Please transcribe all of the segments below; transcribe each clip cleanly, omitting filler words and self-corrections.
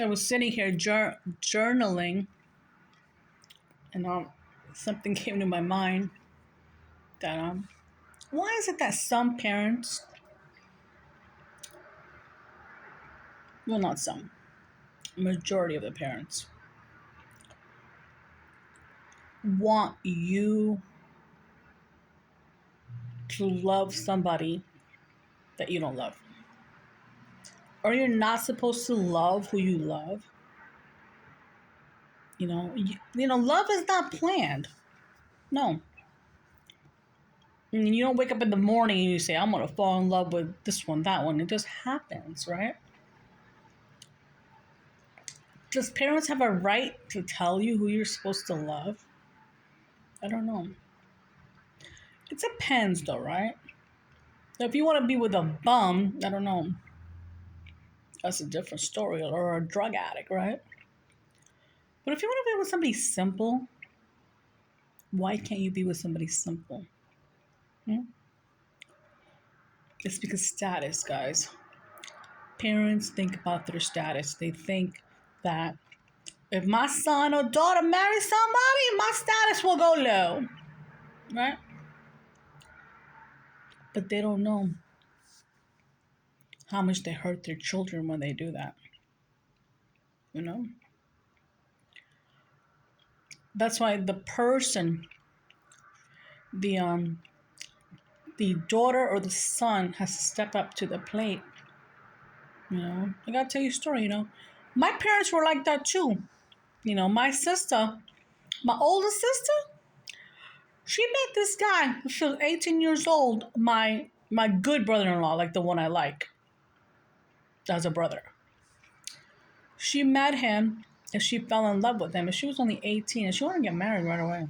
I was sitting here journaling, and something came to my mind that why is it that some parents, well, not some, majority of the parents want you to love somebody that you don't love, or you're not supposed to love who you love. Love is not planned. No. You don't wake up in the morning and you say, I'm going to fall in love with this one, that one. It just happens, right? Does parents have a right to tell you who you're supposed to love? I don't know. It depends, though, right? If you want to be with a bum, I don't know. That's a different story. Or a drug addict, right? But if you want to be with somebody simple, why can't you be with somebody simple? It's because status, guys. Parents think about their status. They think that if my son or daughter marries somebody, my status will go low, right? But they don't know how much they hurt their children when they do that. That's why the person, the daughter or the son has to step up to the plate. I gotta tell you a story. My parents were like that too. My sister, my older sister, she met this guy. She was 18 years old. My good brother-in-law, like the one I like, as a brother. She met him and she fell in love with him, and she was only 18 and she wanted to get married right away.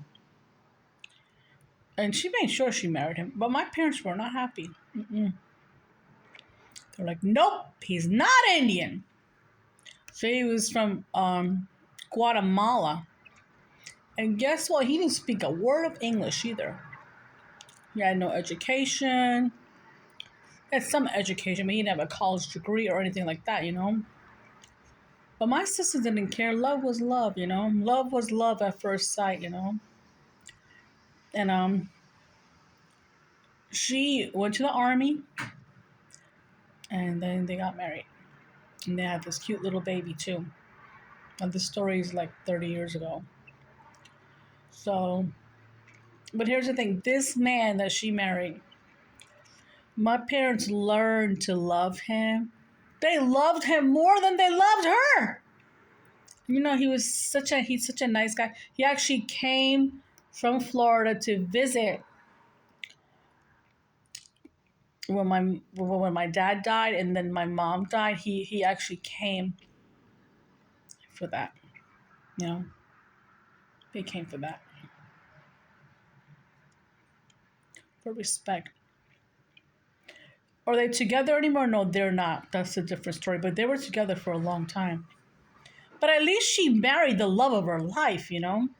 And she made sure she married him, but my parents were not happy. They're like, nope, he's not Indian. So he was from Guatemala. And guess what? He didn't speak a word of English either. He had no education. He had some education, but he didn't have a college degree or anything like that, But my sister didn't care. Love was love, Love was love at first sight, And she went to the army, and then they got married. And they had this cute little baby, too. And this story is like 30 years ago. So, but here's the thing. This man that she married, my parents learned to love him. They loved him more than they loved her. He's such a nice guy. He actually came from Florida to visit when my dad died, and then my mom died. He actually came for that. He came for that. For respect. Are they together anymore? No, they're not. That's a different story. But they were together for a long time. But at least she married the love of her life, and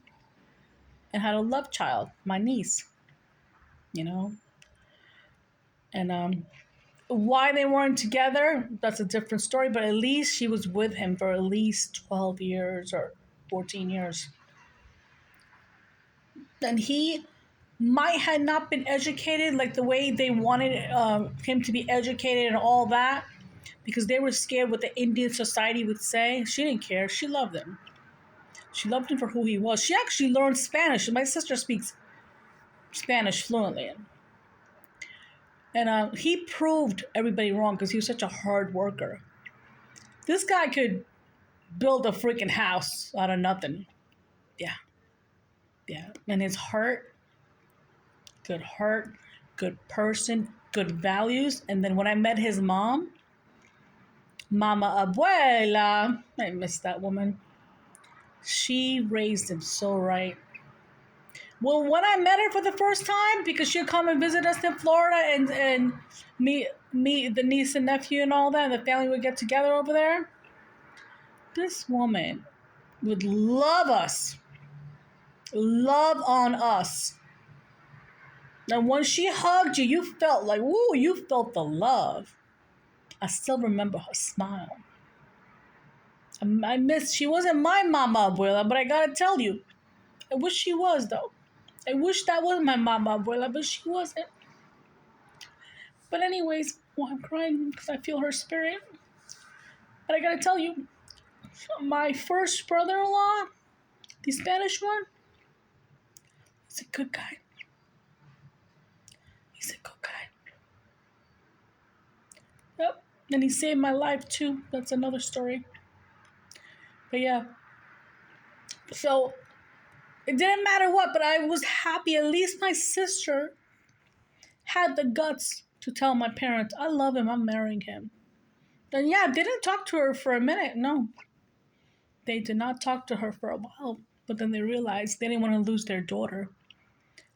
had a love child, my niece, And why they weren't together, that's a different story. But at least she was with him for at least 12 years or 14 years. And he might have not been educated like the way they wanted him to be educated and all that, because they were scared what the Indian society would say. She didn't care. She loved him. She loved him for who he was. She actually learned Spanish. My sister speaks Spanish fluently. And he proved everybody wrong because he was such a hard worker. This guy could build a freaking house out of nothing. Yeah. And his heart, good person, good values. And then when I met his mom, Mama Abuela, I miss that woman. She raised him so right. Well, when I met her for the first time, because she'd come and visit us in Florida, and me, the niece and nephew and all that, and the family would get together over there, this woman would love us. Love on us. And when she hugged you, you felt like, woo, you felt the love. I still remember her smile. She wasn't my mama abuela, but I gotta tell you, I wish she was though. I wish that was my mama abuela, but she wasn't. But anyways, well, I'm crying because I feel her spirit. But I gotta tell you, my first brother-in-law, the Spanish one, he's a good guy. He's a good guy. Yep. And he saved my life too. That's another story. But yeah. So it didn't matter what, but I was happy. At least my sister had the guts to tell my parents, I love him, I'm marrying him. And yeah, they didn't talk to her for a minute. No. They did not talk to her for a while. But then they realized they didn't want to lose their daughter.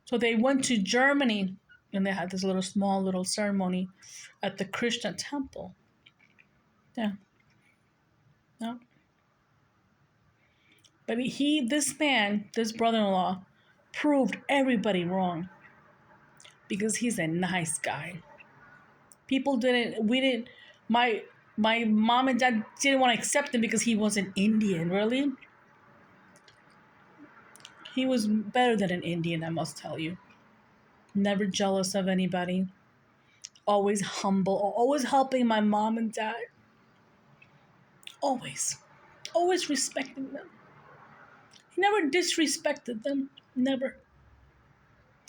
So they went to Germany and they had this small little ceremony at the Krishna temple. Yeah. No. But this brother-in-law, proved everybody wrong because he's a nice guy. My mom and dad didn't want to accept him because he wasn't Indian, really. He was better than an Indian, I must tell you. Never jealous of anybody. Always humble, always helping my mom and dad. Always. Always respecting them. He never disrespected them. Never.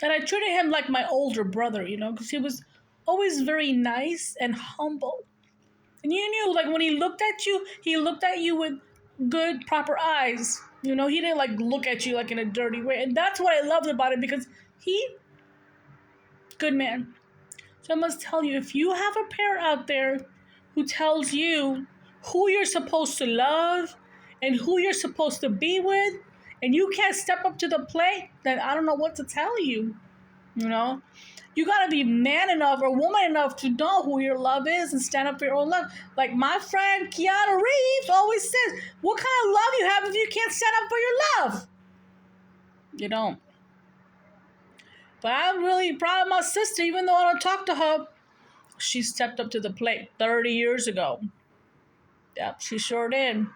And I treated him like my older brother, because he was always very nice and humble. And you knew, like, when he looked at you with good, proper eyes. He didn't, like, look at you, like, in a dirty way. And that's what I loved about it, because good man. So I must tell you, if you have a parent out there who tells you who you're supposed to love and who you're supposed to be with, and you can't step up to the plate, then I don't know what to tell you. You gotta be man enough or woman enough to know who your love is and stand up for your own love. Like my friend Keanu Reeves always says, what kind of love you have if you can't stand up for your love? You don't. But I'm really proud of my sister, even though I don't talk to her. She stepped up to the plate 30 years ago. Yep, she sure did. And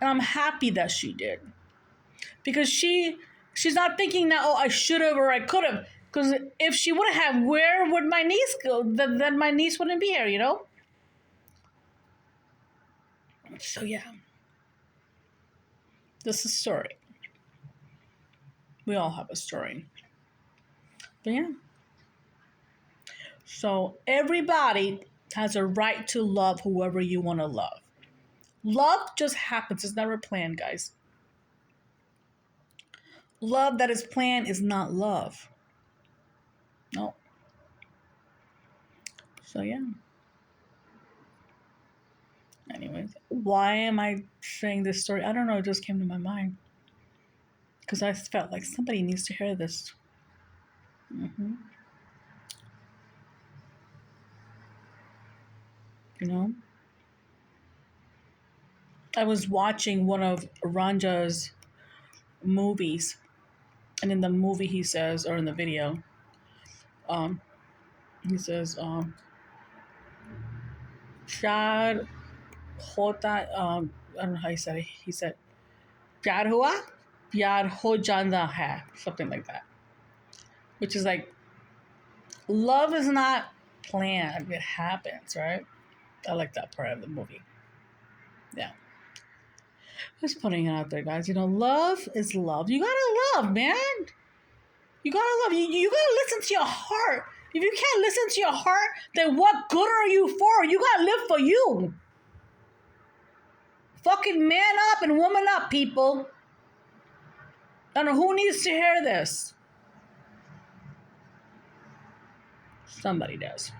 I'm happy that she did. Because she's not thinking now, oh, I should have or I could have. Because if she would have, where would my niece go? Then my niece wouldn't be here, So yeah. This is a story. We all have a story. But yeah. So everybody has a right to love whoever you want to love. Love just happens. It's never planned, guys. Love that is planned is not love. No. So yeah. Anyways, why am I saying this story? I don't know. It just came to my mind. Because I felt like somebody needs to hear this. Mm-hmm. I was watching one of Ranja's movies. And in the movie he says, or in the video, he says, Shad hota, I don't know how he said it. He said, Pyar hua, pyar ho janda hai. Something like that. Which is like, love is not planned. It happens, right? I like that part of the movie. Yeah. Just putting it out there, guys. Love is love. You gotta love, man. You gotta love. You gotta listen to your heart. If you can't listen to your heart, then what good are you for? You gotta live for you. Fucking man up and woman up, people. I don't know who needs to hear this. Somebody does.